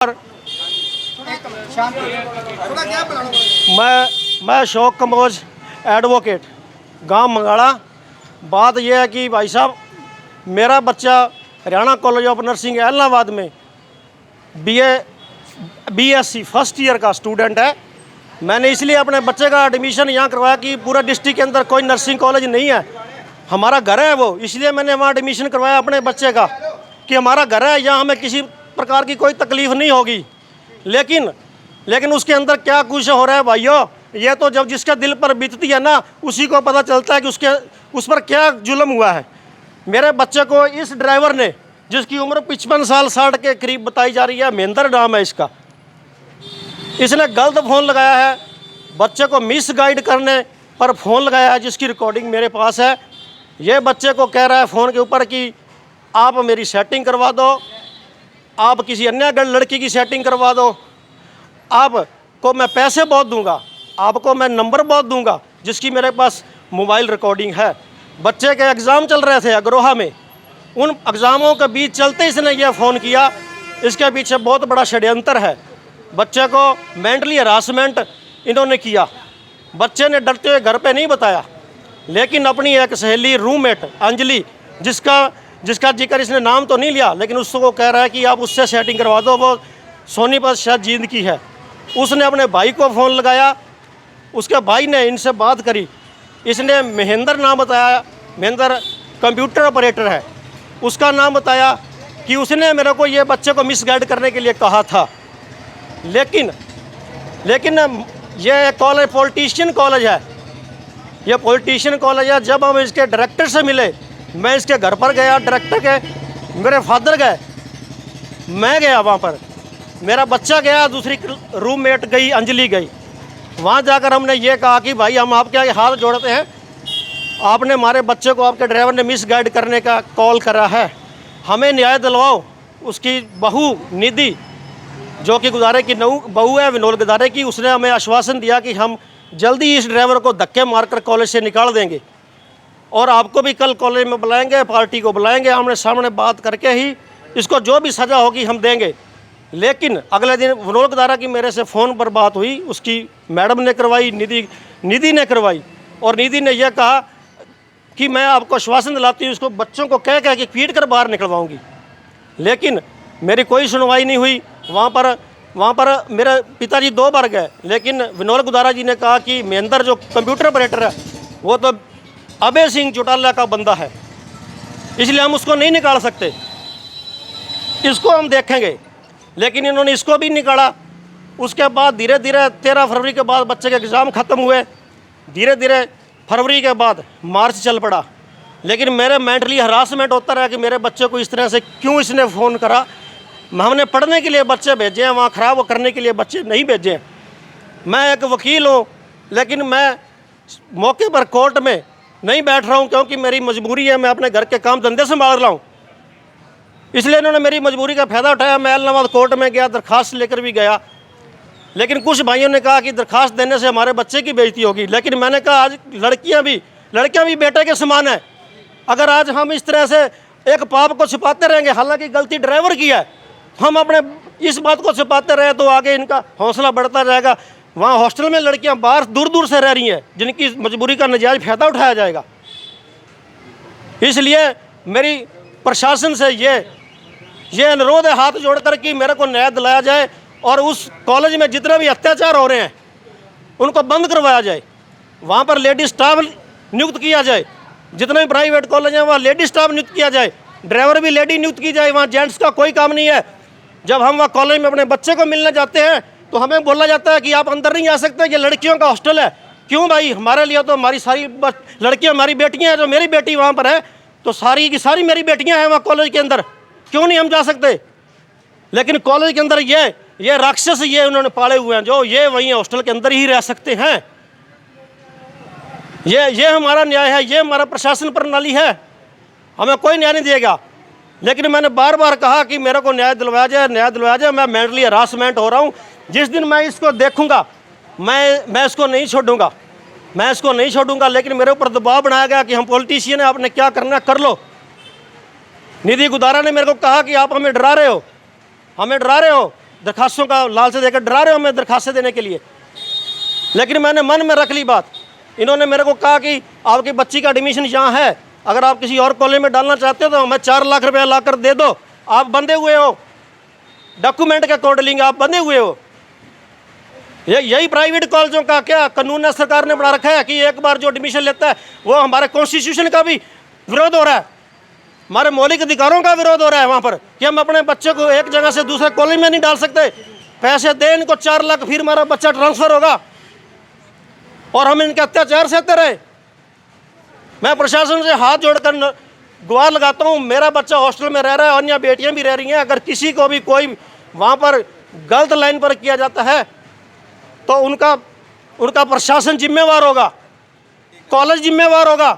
मैं शौक कम्बोज एडवोकेट गांव मंगाड़ा। बात यह है कि भाई साहब, मेरा बच्चा Haryana college of nursing Allahabad में बीएससी फर्स्ट ईयर का स्टूडेंट है। मैंने इसलिए अपने बच्चे का एडमिशन यहाँ करवाया कि पूरा डिस्ट्रिक्ट के अंदर कोई नर्सिंग कॉलेज नहीं है, हमारा घर है वो, इसलिए मैंने वहाँ एडमिशन करवाया अपने बच्चे का कि हमारा घर है, यहाँ हमें किसी प्रकार की कोई तकलीफ़ नहीं होगी। लेकिन उसके अंदर क्या कुछ हो रहा है भाइयों, ये तो जब जिसके दिल पर बीतती है ना, उसी को पता चलता है कि उस पर क्या जुल्म हुआ है। मेरे बच्चे को इस ड्राइवर ने, जिसकी उम्र 55 साल 60 के करीब बताई जा रही है, महेंद्र नाम है इसका, इसने गलत फ़ोन लगाया है, बच्चे को मिस गाइड करने पर फ़ोन लगाया है, जिसकी रिकॉर्डिंग मेरे पास है। ये बच्चे को कह रहा है फ़ोन के ऊपर कि आप मेरी सेटिंग करवा दो, आप किसी अन्य लड़की की सेटिंग करवा दो, आपको मैं पैसे बहुत दूंगा, आपको मैं नंबर बहुत दूंगा, जिसकी मेरे पास मोबाइल रिकॉर्डिंग है। बच्चे के एग्ज़ाम चल रहे थे अग्रोहा में, उन एग्ज़ामों के बीच चलते इसने यह फ़ोन किया। इसके पीछे बहुत बड़ा षड्यंत्र है। बच्चे को मेंटली हरासमेंट इन्होंने किया। बच्चे ने डरते हुए घर पे नहीं बताया, लेकिन अपनी एक सहेली रूममेट अंजलि, जिसका जिक्र इसने नाम तो नहीं लिया, लेकिन उसको कह रहा है कि आप उससे सेटिंग करवा दो, वो सोनीपत शायद जींद की है। उसने अपने भाई को फ़ोन लगाया, उसके भाई ने इनसे बात करी, इसने महेंद्र नाम बताया, महेंद्र कंप्यूटर ऑपरेटर है, उसका नाम बताया कि उसने मेरे को ये बच्चे को मिसगाइड करने के लिए कहा था। लेकिन ये कॉलेज पॉलिटिशियन कॉलेज है, ये पॉलिटिशियन कॉलेज है। जब हम इसके डायरेक्टर से मिले, मैं इसके घर पर गया, डायरेक्टर के मेरे फादर गए, मैं गया वहाँ पर, मेरा बच्चा गया, दूसरी रूममेट गई, अंजलि गई। वहाँ जाकर हमने ये कहा कि भाई हम आपके आगे हाथ जोड़ते हैं, आपने हमारे बच्चे को, आपके ड्राइवर ने मिस गाइड करने का कॉल करा है, हमें न्याय दिलवाओ। उसकी बहू निधि, जो कि गुजारे की बहू है विनोद गुजारे की, उसने हमें आश्वासन दिया कि हम जल्दी इस ड्राइवर को धक्के मारकर कॉलेज से निकाल देंगे और आपको भी कल कॉलेज में बुलाएंगे, पार्टी को बुलाएंगे, आमने सामने बात करके ही इसको जो भी सज़ा होगी हम देंगे। लेकिन अगले दिन विनोद गुजारा की मेरे से फ़ोन पर बात हुई, उसकी मैडम ने करवाई, निधि ने करवाई, और निधि ने यह कहा कि मैं आपको आश्वासन दिलाती हूँ, इसको बच्चों को कह के पीट कर बाहर निकलवाऊँगी। लेकिन मेरी कोई सुनवाई नहीं हुई। वहाँ पर मेरे पिताजी 2 बार गए, लेकिन विनोद गुजारा जी ने कहा कि महेंद्र जो कंप्यूटर ऑपरेटर है वो तो अभय सिंह चौटाला का बंदा है, इसलिए हम उसको नहीं निकाल सकते, इसको हम देखेंगे। लेकिन इन्होंने इसको भी निकाला। उसके बाद धीरे धीरे 13 फरवरी के बाद बच्चे के एग्ज़ाम ख़त्म हुए, धीरे धीरे फरवरी के बाद मार्च चल पड़ा। लेकिन मेरे मेंटली हरासमेंट होता रहा कि मेरे बच्चे को इस तरह से क्यों इसने फ़ोन करा। हमने पढ़ने के लिए बच्चे भेजे हैं, वहाँ ख़राब करने के लिए बच्चे नहीं भेजे हैं। मैं एक वकील हूँ, लेकिन मैं मौके पर कोर्ट में नहीं बैठ रहा हूँ, क्योंकि मेरी मजबूरी है, मैं अपने घर के काम धंधे संभाल रहा हूँ, इसलिए इन्होंने मेरी मजबूरी का फ़ायदा उठाया। मैं इलाहाबाद कोर्ट में गया, दरख्वास्त लेकर भी गया, लेकिन कुछ भाइयों ने कहा कि दरख्वास्त देने से हमारे बच्चे की बेइज्जती होगी। लेकिन मैंने कहा आज लड़कियाँ भी बेटे के समान है। अगर आज हम इस तरह से एक पाप को छिपाते रहेंगे, हालांकि गलती ड्राइवर की है, हम अपने इस बात को छिपाते रहे तो आगे इनका हौसला बढ़ता जाएगा। वहाँ हॉस्टल में लड़कियाँ बाहर दूर दूर से रह रही हैं, जिनकी मजबूरी का नाजायज़ फ़ायदा उठाया जाएगा। इसलिए मेरी प्रशासन से ये अनुरोध है हाथ जोड़कर कि मेरे को न्याय दिलाया जाए और उस कॉलेज में जितने भी अत्याचार हो रहे हैं उनको बंद करवाया जाए। वहाँ पर लेडी स्टाफ नियुक्त किया जाए, जितने भी प्राइवेट कॉलेज हैं वहाँ लेडी स्टाफ नियुक्त किया जाए, ड्राइवर भी लेडी नियुक्त की जाए, वहाँ जेंट्स का कोई काम नहीं है। जब हम वहाँ कॉलेज में अपने बच्चे को मिलने जाते हैं तो हमें बोला जाता है कि आप अंदर नहीं आ सकते, ये लड़कियों का हॉस्टल है। क्यों भाई, हमारे लिए तो हमारी सारी लड़कियाँ हमारी बेटियाँ हैं, जो मेरी बेटी वहाँ पर है तो सारी की सारी मेरी बेटियाँ हैं वहाँ कॉलेज के अंदर, क्यों नहीं हम जा सकते। लेकिन कॉलेज के अंदर ये राक्षस ये उन्होंने पाले हुए हैं, जो ये वहीं हॉस्टल के अंदर ही रह सकते हैं। ये हमारा न्याय है, ये हमारा प्रशासन प्रणाली है, हमें कोई न्याय नहीं देगा। लेकिन मैंने बार बार कहा कि मेरे को न्याय दिलवाया जाए। मैं मेंटली हरासमेंट हो रहा हूँ। जिस दिन मैं इसको देखूंगा मैं इसको नहीं छोड़ूंगा, लेकिन मेरे ऊपर दबाव बनाया गया कि हम पॉलिटिशियन हैं, आपने क्या करना कर लो। निधि गुजारा ने मेरे को कहा कि आप हमें डरा रहे हो, दरखास्तों का लालच देकर डरा रहे हो हमें दरखास्तें देने के लिए। लेकिन मैंने मन में रख ली बात। इन्होंने मेरे को कहा कि आपकी बच्ची का एडमिशन यहाँ है, अगर आप किसी और कॉलेज में डालना चाहते हो तो मैं 4 लाख रुपया ला कर दे दो, आप बंधे हुए हो, डॉक्यूमेंट के अकॉर्डिंग आप बंधे हुए हो। यही प्राइवेट कॉलेजों का क्या कानून है, सरकार ने बना रखा है कि एक बार जो एडमिशन लेता है वो हमारे कॉन्स्टिट्यूशन का भी विरोध हो रहा है, हमारे मौलिक अधिकारों का विरोध हो रहा है वहाँ पर, कि हम अपने बच्चे को एक जगह से दूसरे कॉलेज में नहीं डाल सकते। पैसे दे इनको 4 लाख, फिर हमारा बच्चा ट्रांसफ़र होगा और हम इनके अत्याचार सहते रहे। मैं प्रशासन से हाथ जोड़कर गुहार लगाता हूँ, मेरा बच्चा हॉस्टल में रह रहा है, अन्य बेटियाँ भी रह रही हैं। अगर किसी को भी कोई वहाँ पर गलत लाइन पर किया जाता है तो उनका प्रशासन जिम्मेवार होगा, कॉलेज जिम्मेवार होगा।